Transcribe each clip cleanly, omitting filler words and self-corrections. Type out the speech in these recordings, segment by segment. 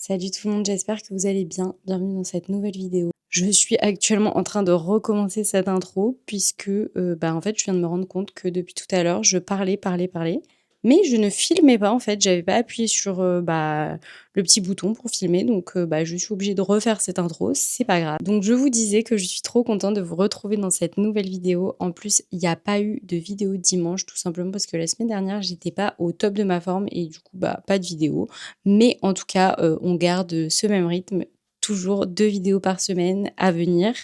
Salut tout le monde, j'espère que vous allez bien. Bienvenue dans cette nouvelle vidéo. Je suis actuellement en train de recommencer cette intro puisque, en fait, je viens de me rendre compte que depuis tout à l'heure, je parlais, mais je ne filmais pas en fait. J'avais pas appuyé sur, le petit bouton pour filmer donc, je suis obligée de refaire cette intro, c'est pas grave. Donc je vous disais que je suis trop contente de vous retrouver dans cette nouvelle vidéo. En plus, il y a pas eu de vidéo dimanche tout simplement parce que la semaine dernière, j'étais pas au top de ma forme et du coup, pas de vidéo. Mais en tout cas, on garde ce même rythme, toujours 2 vidéos par semaine à venir.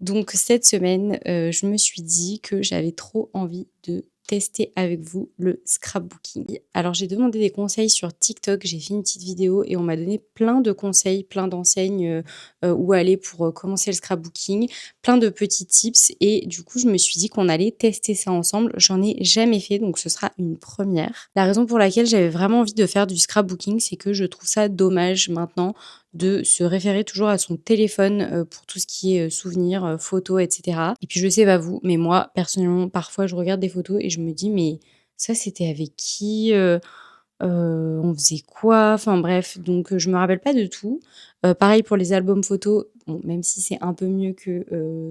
Donc cette semaine, je me suis dit que j'avais trop envie de tester avec vous le scrapbooking. Alors j'ai demandé des conseils sur TikTok, j'ai fait une petite vidéo et on m'a donné plein de conseils, plein d'enseignes, où aller pour, commencer le scrapbooking, plein de petits tips et du coup, je me suis dit qu'on allait tester ça ensemble. J'en ai jamais fait, donc ce sera une première. La raison pour laquelle j'avais vraiment envie de faire du scrapbooking, c'est que je trouve ça dommage maintenant de se référer toujours à son téléphone, pour tout ce qui est, souvenirs, photos et cetera. Et puis je sais pas vous, mais moi personnellement, parfois je regarde des photos et je me dis: «Mais ça c'était avec qui? On faisait quoi?» Enfin bref, donc je me rappelle pas de tout. Pareil pour les albums photos, bon, même si c'est un peu mieux que,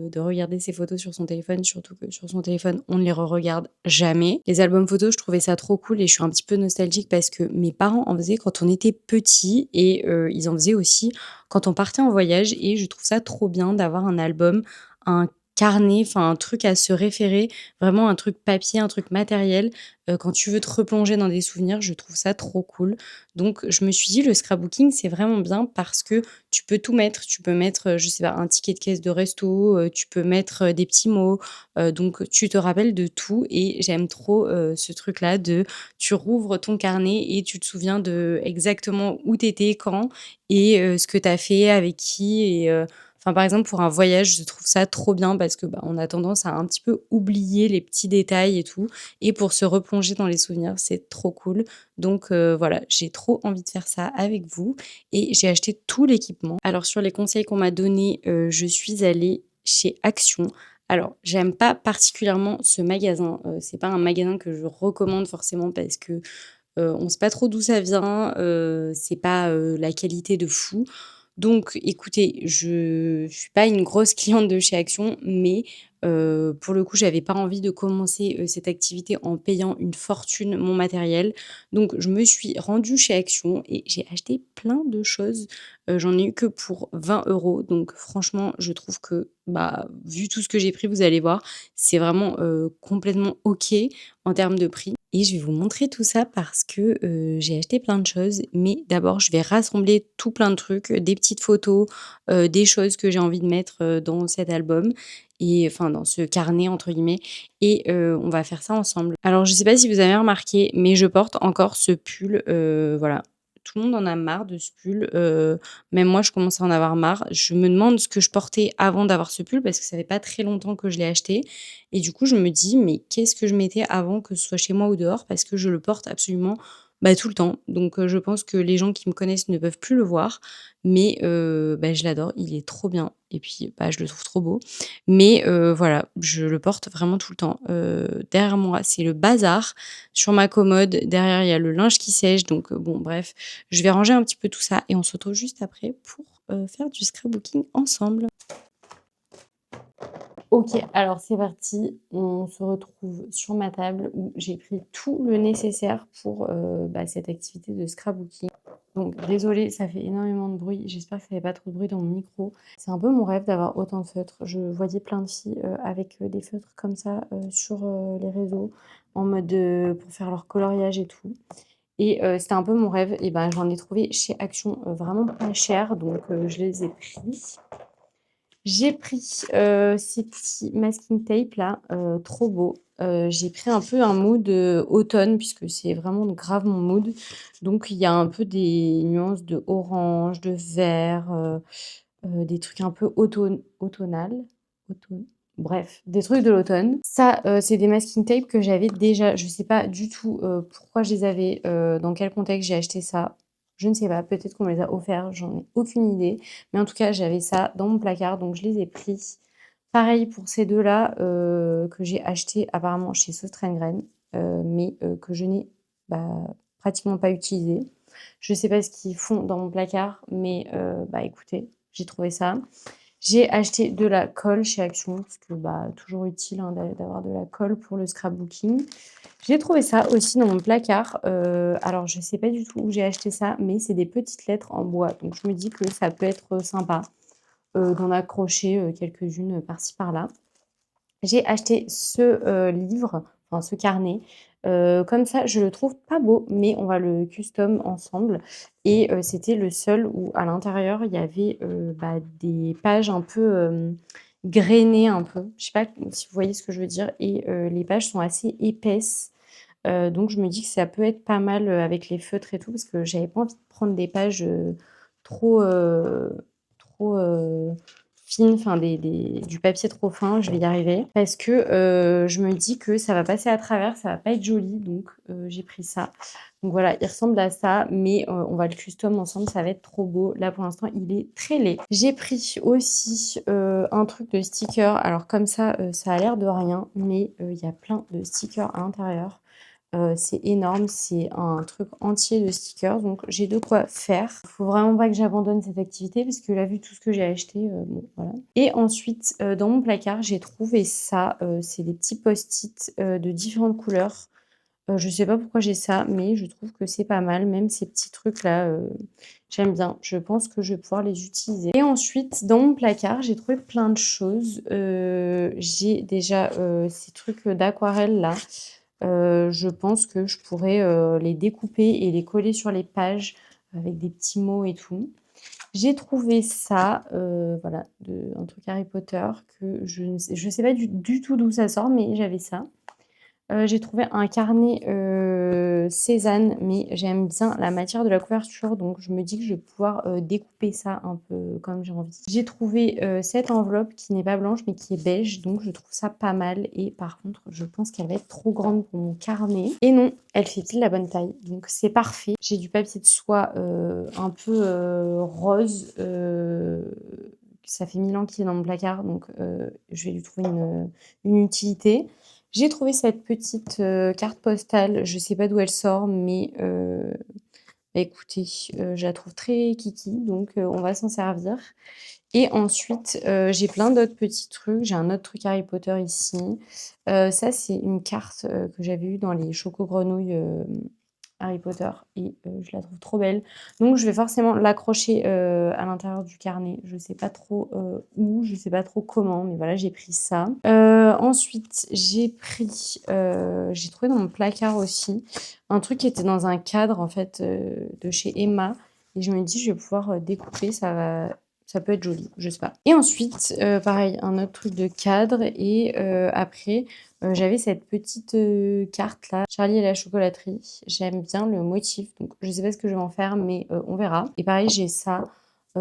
de regarder ses photos sur son téléphone, surtout que sur son téléphone, on ne les regarde jamais. Les albums photos, je trouvais ça trop cool et je suis un petit peu nostalgique parce que mes parents en faisaient quand on était petits et ils en faisaient aussi quand on partait en voyage et je trouve ça trop bien d'avoir un album, un carnet, enfin un truc à se référer, vraiment un truc papier, un truc matériel. Quand tu veux te replonger dans des souvenirs, je trouve ça trop cool. Donc je me suis dit: «Le scrapbooking, c'est vraiment bien» parce que tu peux tout mettre. Tu peux mettre, je sais pas, un ticket de caisse de resto, tu peux mettre, des petits mots, donc tu te rappelles de tout et j'aime trop, ce truc-là de tu rouvres ton carnet et tu te souviens de exactement où tu étais, quand et ce que tu as fait, avec qui et enfin, par exemple, pour un voyage, je trouve ça trop bien parce que, on a tendance à un petit peu oublier les petits détails et tout et pour se replonger dans les souvenirs, c'est trop cool. Donc voilà, j'ai trop envie de faire ça avec vous et j'ai acheté tout l'équipement. Alors sur les conseils qu'on m'a donnés, je suis allée chez Action. Alors j'aime pas particulièrement ce magasin, c'est pas un magasin que je recommande forcément parce que, on sait pas trop d'où ça vient, c'est pas, la qualité de fou. Donc écoutez, je suis pas une grosse cliente de chez Action, mais pour le coup, j'avais pas envie de commencer, cette activité en payant une fortune mon matériel. Donc je me suis rendue chez Action et j'ai acheté plein de choses. J'en ai eu que pour 20 €. Donc franchement, je trouve que, vu tout ce que j'ai pris, vous allez voir, c'est vraiment, complètement OK en termes de prix et je vais vous montrer tout ça parce que, j'ai acheté plein de choses. Mais d'abord, je vais rassembler tout plein de trucs, des petites photos, des choses que j'ai envie de mettre, dans cet album et enfin dans ce «carnet» entre guillemets et on va faire ça ensemble. Alors je sais pas si vous avez remarqué, mais je porte encore ce pull, voilà. Tout le monde en a marre de ce pull, même moi je commence à en avoir marre. Je me demande ce que je portais avant d'avoir ce pull parce que ça fait pas très longtemps que je l'ai acheté et du coup je me dis: «Mais qu'est-ce que je mettais avant que ce soit chez moi ou dehors?» parce que je le porte absolument, tout le temps. Donc je pense que les gens qui me connaissent ne peuvent plus le voir mais je l'adore, il est trop bien et puis, je le trouve trop beau. Mais voilà, je le porte vraiment tout le temps. Derrière moi, c'est le bazar. Sur ma commode, derrière, il y a le linge qui sèche donc bon bref, je vais ranger un petit peu tout ça et on se retrouve juste après pour, faire du scrapbooking ensemble. OK, alors c'est parti. On se retrouve sur ma table où j'ai pris tout le nécessaire pour, cette activité de scrapbooking. Donc désolée, ça fait énormément de bruit. J'espère que ça fait pas trop de bruit dans mon micro. C'est un peu mon rêve d'avoir autant de feutres. Je voyais plein de filles, avec, des feutres comme ça, sur, les réseaux en mode, pour faire leur coloriage et tout et c'était un peu mon rêve et j'en ai trouvé chez Action, vraiment pas cher donc je les ai pris. J'ai pris, ces petits masking tape là, trop beaux. J'ai pris un peu un mood, automne puisque c'est vraiment grave mon mood. Donc il y a un peu des nuances de orange, de vert, des trucs un peu automnal, bref, des trucs de l'automne. Ça, c'est des masking tape que j'avais déjà. Je sais pas du tout, pourquoi je les avais, dans quel contexte j'ai acheté ça. Je ne sais pas, peut-être qu'on me les a offerts, j'en ai aucune idée. Mais en tout cas, j'avais ça dans mon placard, donc je les ai pris. Pareil pour ces 2 là, que j'ai achetés apparemment chez Sauce Green, mais que je n'ai, bah, pratiquement pas utilisés. Je sais pas ce qu'ils font dans mon placard, mais bah, écoutez, j'ai trouvé ça. J'ai acheté de la colle chez Action parce que, bah, toujours utile, hein, d'avoir de la colle pour le scrapbooking. J'ai trouvé ça aussi dans mon placard, alors je sais pas du tout où j'ai acheté ça, mais c'est des petites lettres en bois, donc je me dis que ça peut être, sympa, d'en accrocher, quelques-unes, par-ci par-là. J'ai acheté ce, livre, enfin ce carnet, comme ça je le trouve pas beau, mais on va le custom ensemble et c'était le seul où à l'intérieur il y avait, bah, des pages un peu, grainées un peu. Je sais pas si vous voyez ce que je veux dire et les pages sont assez épaisses, donc je me dis que ça peut être pas mal, avec les feutres et tout parce que j'avais pas envie de prendre des pages, trop, trop, fines, enfin des du papier trop fin, je vais y arriver parce que, je me dis que ça va passer à travers, ça va pas être joli donc j'ai pris ça. Donc voilà, il ressemble à ça mais on va le custom ensemble, ça va être trop beau. Là pour l'instant, il est très laid. J'ai pris aussi, un truc de sticker. Alors comme ça a l'air de rien mais il y a plein de stickers à l'intérieur. C'est énorme, c'est un truc entier de stickers, donc j'ai de quoi faire. Faut vraiment pas que j'abandonne cette activité parce que là, vu tout ce que j'ai acheté, bon, voilà. Et ensuite, dans mon placard, j'ai trouvé ça, c'est des petits post-it, de différentes couleurs. Je sais pas pourquoi j'ai ça, mais je trouve que c'est pas mal, même ces petits trucs-là, j'aime bien. Je pense que je vais pouvoir les utiliser. Et ensuite, dans mon placard, j'ai trouvé plein de choses. J'ai déjà, ces trucs, d'aquarelle là. Je pense que je pourrais, les découper et les coller sur les pages avec des petits mots et tout. J'ai trouvé ça, voilà, un truc Harry Potter que je sais pas du tout d'où ça sort, mais j'avais ça. J'ai trouvé un carnet, Cézanne, mais j'aime bien la matière de la couverture, donc je me dis que je vais pouvoir, découper ça un peu comme j'ai envie. J'ai trouvé, cette enveloppe qui n'est pas blanche, mais qui est beige, donc je trouve ça pas mal et par contre, je pense qu'elle va être trop grande pour mon carnet et non, elle fait pile la bonne taille, donc c'est parfait. J'ai du papier de soie, un peu, rose, ça fait 1000 ans qu'il est dans mon placard, donc je vais lui trouver une utilité. J'ai trouvé cette petite, carte postale, je sais pas d'où elle sort, mais bah, écoutez, je la trouve très kiki, donc on va s'en servir et ensuite, j'ai plein d'autres petits trucs. J'ai un autre truc Harry Potter ici. Ça, c'est une carte, que j'avais eue dans les Choco-Grenouilles, Harry Potter et je la trouve trop belle. Donc je vais forcément l'accrocher, à l'intérieur du carnet. Je sais pas trop, où, je sais pas trop comment, mais voilà, j'ai pris ça. Ensuite, j'ai trouvé dans mon placard aussi un truc qui était dans un cadre en fait, de chez Emma et je me dis: «Je vais pouvoir, découper, ça peut être joli», je sais pas. Et ensuite, pareil, un autre truc de cadre et après, j'avais cette petite, carte là, Charlie et la chocolaterie. J'aime bien le motif, donc je sais pas ce que je vais en faire, mais on verra. Et pareil, j'ai ça,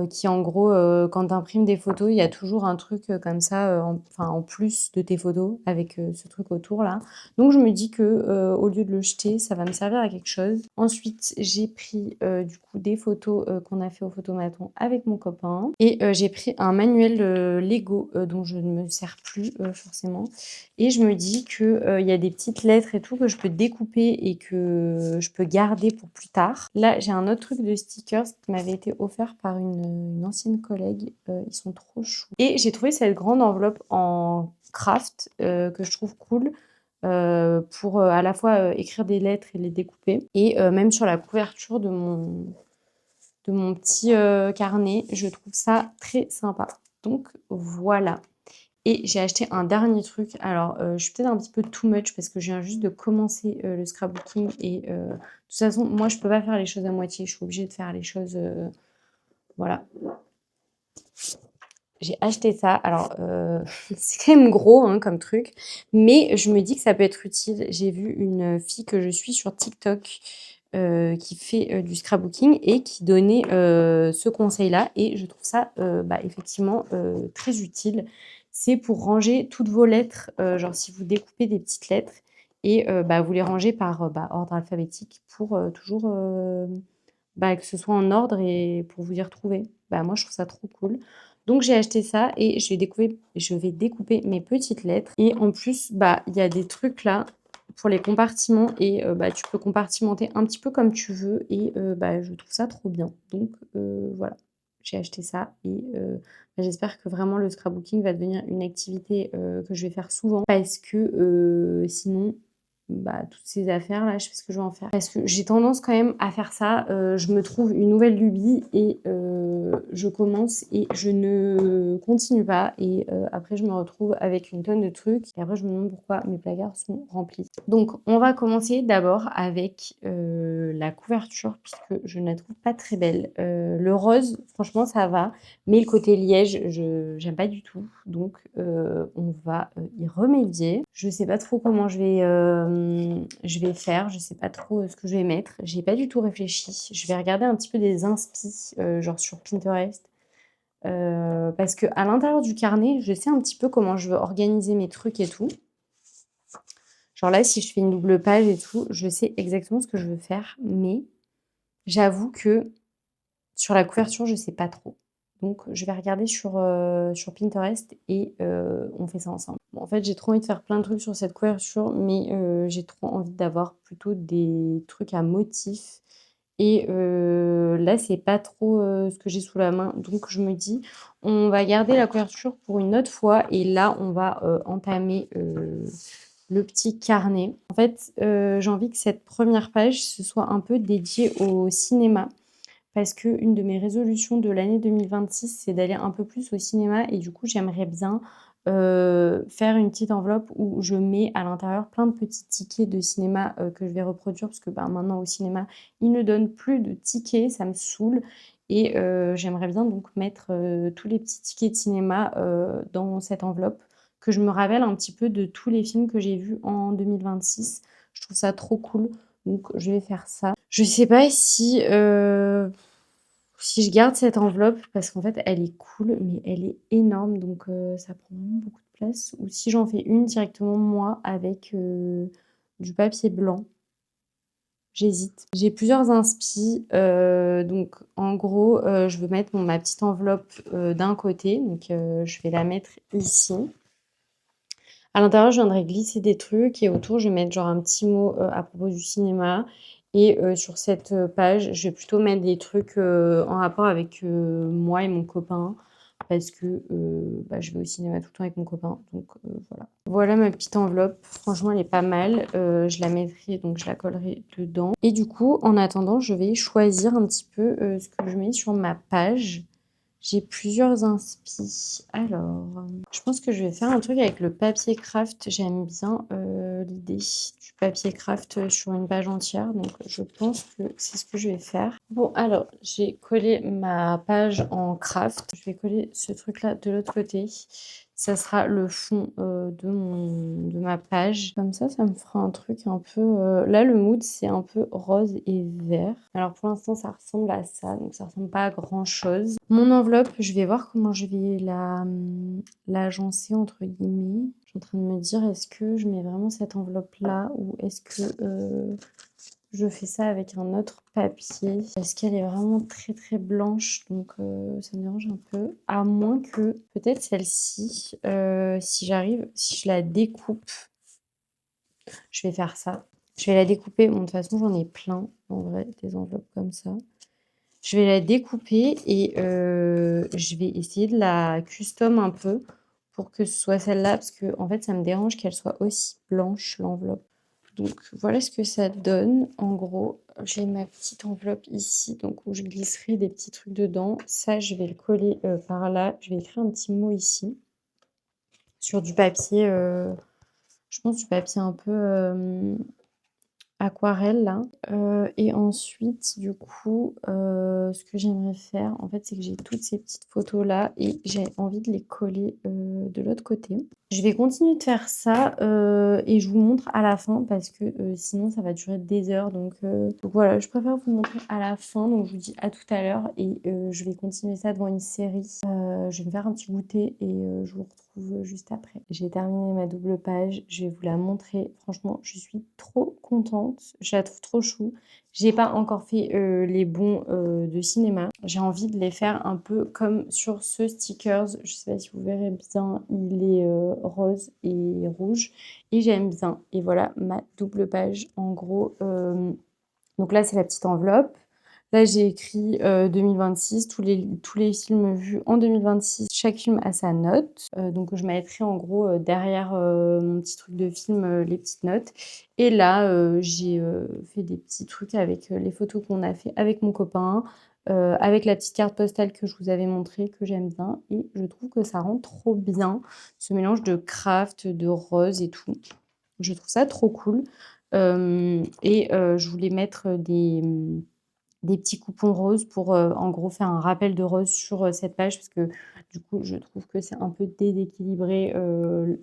qui en gros, quand tu imprimes des photos, il y a toujours un truc, comme ça, en plus de tes photos avec, ce truc autour là. Donc je me dis que, au lieu de le jeter, ça va me servir à quelque chose. Ensuite, j'ai pris, du coup des photos, qu'on a fait au photomaton avec mon copain et j'ai pris un manuel, Lego, dont je ne me sers plus, forcément et je me dis que, il y a des petites lettres et tout que je peux découper et que je peux garder pour plus tard. Là, j'ai un autre truc de stickers qui m'avait été offert par une ancienne collègue, ils sont trop choux et j'ai trouvé cette grande enveloppe en craft, que je trouve cool, pour, à la fois, écrire des lettres et les découper et même sur la couverture de mon petit, carnet, je trouve ça très sympa. Donc voilà. Et j'ai acheté un dernier truc. Alors, je suis peut-être un petit peu too much parce que je viens juste de commencer, le scrapbooking et de toute façon, moi, je peux pas faire les choses à moitié. Je suis obligée de faire les choses, voilà. J'ai acheté ça. Alors, c'est quand même gros, hein, comme truc, mais je me dis que ça peut être utile. J'ai vu une fille que je suis sur TikTok, qui fait, du scrapbooking et qui donnait, ce conseil-là et je trouve ça, bah, effectivement, très utile. C'est pour ranger toutes vos lettres, genre si vous découpez des petites lettres et bah, vous les rangez par, bah, ordre alphabétique pour, toujours, bah, que ce soit en ordre et pour vous y retrouver. Bah, moi, je trouve ça trop cool. Donc j'ai acheté ça et je vais découper mes petites lettres et en plus, bah, il y a des trucs là pour les compartiments et tu peux compartimenter un petit peu comme tu veux et je trouve ça trop bien. Donc voilà, j'ai acheté ça et j'espère que vraiment le scrapbooking va devenir une activité, que je vais faire souvent parce que, sinon, toutes ces affaires-là, je sais pas ce que je vais en faire. Parce que j'ai tendance quand même à faire ça, je me trouve une nouvelle lubie et je commence et je ne continue pas et après je me retrouve avec une tonne de trucs et après je me demande pourquoi mes placards sont remplis. Donc on va commencer d'abord avec, la couverture puisque je ne la trouve pas très belle. Le rose, franchement ça va, mais le côté liège, je j'aime pas du tout. Donc on va, y remédier. Je sais pas trop comment je vais faire, je sais pas trop, ce que je vais mettre. J'ai pas du tout réfléchi. Je vais regarder un petit peu des inspi, genre sur Pinterest, parce qu'à l'intérieur du carnet, je sais un petit peu comment je veux organiser mes trucs et tout. Genre là, si je fais une double page et tout, je sais exactement ce que je veux faire, mais j'avoue que sur la couverture, je sais pas trop. Donc je vais regarder sur Pinterest et on fait ça ensemble. Bon, en fait, j'ai trop envie de faire plein de trucs sur cette couverture, mais j'ai trop envie d'avoir plutôt des trucs à motifs et là, c'est pas trop, ce que j'ai sous la main. Donc je me dis: «On va garder la couverture pour une autre fois» et là, on va, entamer, le petit carnet. En fait, j'ai envie que cette première page, ce soit un peu dédié au cinéma. Parce qu'une de mes résolutions de l'année 2026, c'est d'aller un peu plus au cinéma et du coup, j'aimerais bien, faire une petite enveloppe où je mets à l'intérieur plein de petits tickets de cinéma, que je vais reproduire parce que, maintenant au cinéma, ils ne donnent plus de tickets, ça me saoule et j'aimerais bien donc mettre, tous les petits tickets de cinéma, dans cette enveloppe, que je me rappelle un petit peu de tous les films que j'ai vus en 2026. Je trouve ça trop cool, donc je vais faire ça. Je sais pas si je garde cette enveloppe parce qu'en fait, elle est cool, mais elle est énorme, donc ça prend vraiment beaucoup de place ou si j'en fais une directement moi avec, du papier blanc. J'hésite. J'ai plusieurs inspi, donc en gros, je veux mettre ma petite enveloppe, d'un côté, donc je vais la mettre ici. À l'intérieur, je viendrai glisser des trucs et autour, je vais mettre genre un petit mot, à propos du cinéma et sur cette, page, je vais plutôt mettre des trucs, en rapport avec, moi et mon copain parce que, je vais au cinéma tout le temps avec mon copain donc voilà. Voilà ma petite enveloppe, franchement elle est pas mal, je la mettrai donc je la collerai dedans et du coup, en attendant, je vais choisir un petit peu, ce que je mets sur ma page. J'ai plusieurs inspi. Alors, je pense que je vais faire un truc avec le papier craft. J'aime bien, l'idée du papier craft, sur une page entière, donc je pense que c'est ce que je vais faire. Bon alors, j'ai collé ma page en craft. Je vais coller ce truc-là de l'autre côté. Ça sera le fond, de ma page. Comme ça me fera un truc un peu, là le mood c'est un peu rose et vert. Alors pour l'instant ça ressemble à ça, donc ça ressemble pas à grand chose. Mon enveloppe, je vais voir comment je vais «l'agencer» entre guillemets. Je suis en train de me dire: «Est-ce que je mets vraiment cette enveloppe-là ou est-ce que, je fais ça avec un autre papier?» parce qu'elle est vraiment très, très blanche donc ça me dérange un peu. À moins que peut-être celle-ci, si je la découpe, je vais faire ça. Je vais la découper. Bon, de toute façon, j'en ai plein en vrai des enveloppes comme ça. Je vais la découper et je vais essayer de la custom un peu pour que ce soit celle-là parce qu'en fait, ça me dérange qu'elle soit aussi blanche, l'enveloppe. Donc voilà ce que ça donne. En gros, j'ai ma petite enveloppe ici, donc où je glisserai des petits trucs dedans. Ça, je vais le coller, par là. Je vais écrire un petit mot ici sur du papier, je pense du papier un peu, aquarelle là, et ensuite du coup, ce que j'aimerais faire en fait, c'est que j'ai toutes ces petites photos là et j'ai envie de les coller, de l'autre côté. Je vais continuer de faire ça, et je vous montre à la fin parce que, sinon ça va durer des heures donc voilà, je préfère vous montrer à la fin donc je vous dis à tout à l'heure et je vais continuer ça devant une série. Je vais me faire un petit goûter et je vous retrouve juste après. J'ai terminé ma double page, je vais vous la montrer. Franchement, je suis trop contente, je la trouve trop chou J'ai pas encore fait, les bons, de cinéma. J'ai envie de les faire un peu comme sur ce stickers. Je sais pas si vous verrez bien, il est, rose et rouge et j'aime bien et voilà ma double page en gros, donc là, c'est la petite enveloppe. Là, j'ai écrit 2026, tous les films vus en 2026. Chaque film a sa note. Donc, je mettrai en gros derrière mon petit truc de film les petites notes. Et là, j'ai fait des petits trucs avec les photos qu'on a fait avec mon copain, avec la petite carte postale que je vous avais montrée, que j'aime bien. Et je trouve que ça rend trop bien ce mélange de craft, de rose et tout. Je trouve ça trop cool. Et je voulais mettre des petits coupons roses pour, en gros, faire un rappel de rose sur, cette page parce que, du coup, je trouve que c'est un peu déséquilibré,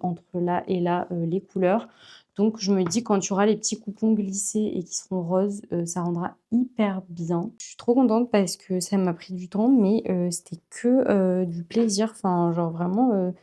entre là et là, les couleurs. Donc je me dis quand tu auras les petits coupons glissés et qui seront roses, ça rendra hyper bien. Je suis trop contente parce que ça m'a pris du temps mais c'était que, du plaisir. Enfin, genre vraiment,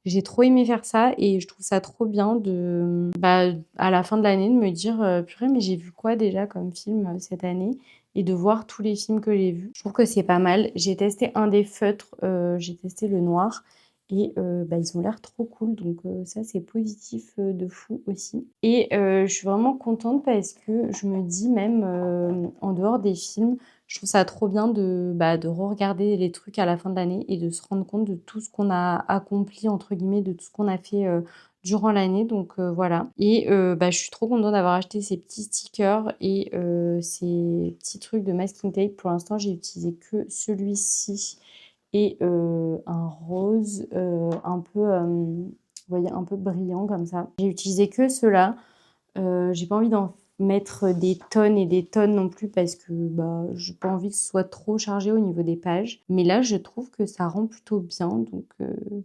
j'ai trop aimé faire ça et je trouve ça trop bien de, bah, à la fin de l'année, de me dire, «Purée, mais j'ai vu quoi déjà comme film, cette année?» et de voir tous les films que j'ai vus. Je trouve que c'est pas mal. J'ai testé un des feutres, j'ai testé le noir et bah, ils ont l'air trop cool donc ça, c'est positif, de fou aussi et je suis vraiment contente parce que je me dis même, en dehors des films, je trouve ça trop bien de, bah, de regarder les trucs à la fin de l'année et de se rendre compte de tout ce qu'on a «accompli» entre guillemets, de tout ce qu'on a fait, durant l'année donc voilà et bah, je suis trop contente d'avoir acheté ces petits stickers et ces petits trucs de masking tape. Pour l'instant, j'ai utilisé que celui-ci et un rose, un peu, vous voyez, un peu brillant comme ça. J'ai utilisé que ceux-là. J'ai pas envie d'en mettre des tonnes et des tonnes non plus parce que, bah, j'ai pas envie que ce soit trop chargé au niveau des pages. Mais là, je trouve que ça rend plutôt bien donc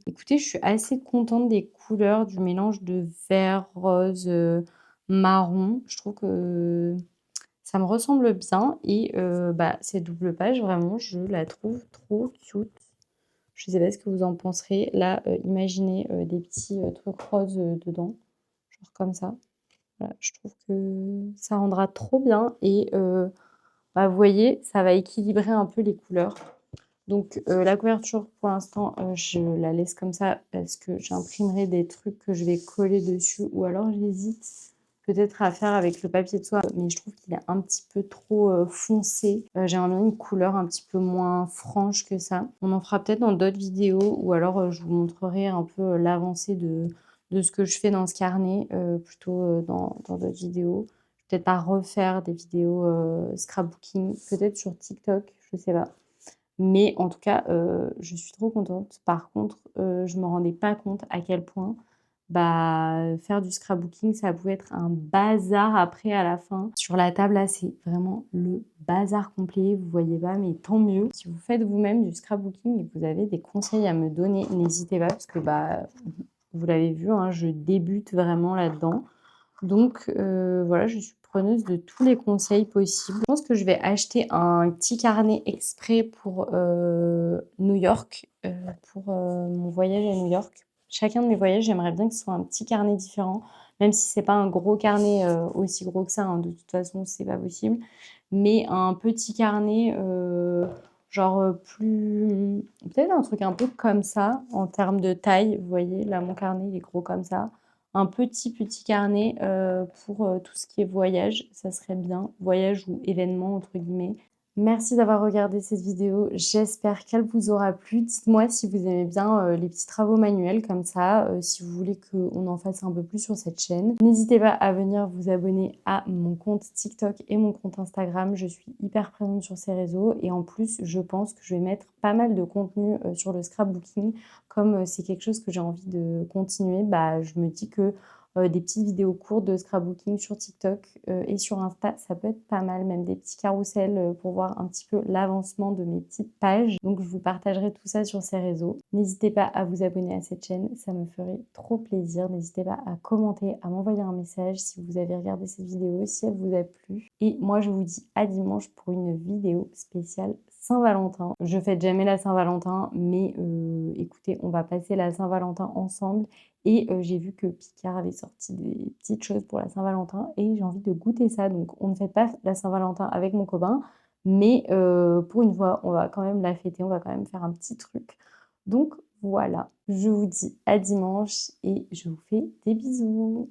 écoutez, je suis assez contente des couleurs, du mélange de vert, rose, marron. Je trouve que ça me ressemble bien et bah, cette double page, vraiment, je la trouve trop cute. Je sais pas ce que vous en penserez. Là, imaginez, des petits, trucs roses, dedans, genre comme ça. Voilà, je trouve que ça rendra trop bien et bah, vous voyez, ça va équilibrer un peu les couleurs. Donc la couverture pour l'instant, je la laisse comme ça parce que j'imprimerai des trucs que je vais coller dessus ou alors j'hésite peut-être à faire avec le papier de soie, mais je trouve qu'il est un petit peu trop, foncé. J'aimerais bien une couleur un petit peu moins franche que ça. On en fera peut-être dans d'autres vidéos ou alors, je vous montrerai un peu, l'avancée de ce que je fais dans ce carnet, plutôt, dans d'autres vidéos. Peut-être pas refaire des vidéos, scrapbooking, peut-être sur TikTok, je sais pas. Mais en tout cas, je suis trop contente. Par contre, je me rendais pas compte à quel point, bah, faire du scrapbooking, ça pouvait être un bazar après à la fin. Sur la table là, c'est vraiment le bazar complet, vous voyez pas, mais tant mieux. Si vous faites vous-même du scrapbooking et que vous avez des conseils à me donner, n'hésitez pas parce que, bah, vous l'avez vu, hein, je débute vraiment là-dedans. Donc voilà, je suis preneuse de tous les conseils possibles. Je pense que je vais acheter un petit carnet exprès pour, New York, pour, mon voyage à New York. Chacun de mes voyages, j'aimerais bien que ce soit un petit carnet différent, même si c'est pas un gros carnet, aussi gros que ça, hein, de toute façon, c'est pas possible. Mais un petit carnet, genre, plus peut-être un truc un peu comme ça en termes de taille. Vous voyez, là, mon carnet, il est gros comme ça. Un petit, petit carnet, pour, tout ce qui est voyage, ça serait bien. Voyage ou événement entre guillemets. Merci d'avoir regardé cette vidéo, j'espère qu'elle vous aura plu. Dites-moi si vous aimez bien, les petits travaux manuels comme ça, si vous voulez qu'on en fasse un peu plus sur cette chaîne. N'hésitez pas à venir vous abonner à mon compte TikTok et mon compte Instagram. Je suis hyper présente sur ces réseaux et en plus, je pense que je vais mettre pas mal de contenu, sur le scrapbooking. Comme, c'est quelque chose que j'ai envie de continuer, bah, je me dis que, des petites vidéos courtes de scrapbooking sur TikTok, et sur Insta, ça peut être pas mal, même des petits carrousels, pour voir un petit peu l'avancement de mes petites pages. Donc je vous partagerai tout ça sur ces réseaux. N'hésitez pas à vous abonner à cette chaîne, ça me ferait trop plaisir. N'hésitez pas à commenter, à m'envoyer un message si vous avez regardé cette vidéo, si elle vous a plu. Et moi, je vous dis à dimanche pour une vidéo spéciale Saint-Valentin. Je fête jamais la Saint-Valentin, mais écoutez, on va passer la Saint-Valentin ensemble et j'ai vu que Picard avait sorti des petites choses pour la Saint-Valentin et j'ai envie de goûter ça. Donc on ne fête pas la Saint-Valentin avec mon copain, mais pour une fois, on va quand même la fêter, on va quand même faire un petit truc. Donc voilà, je vous dis à dimanche et je vous fais des bisous.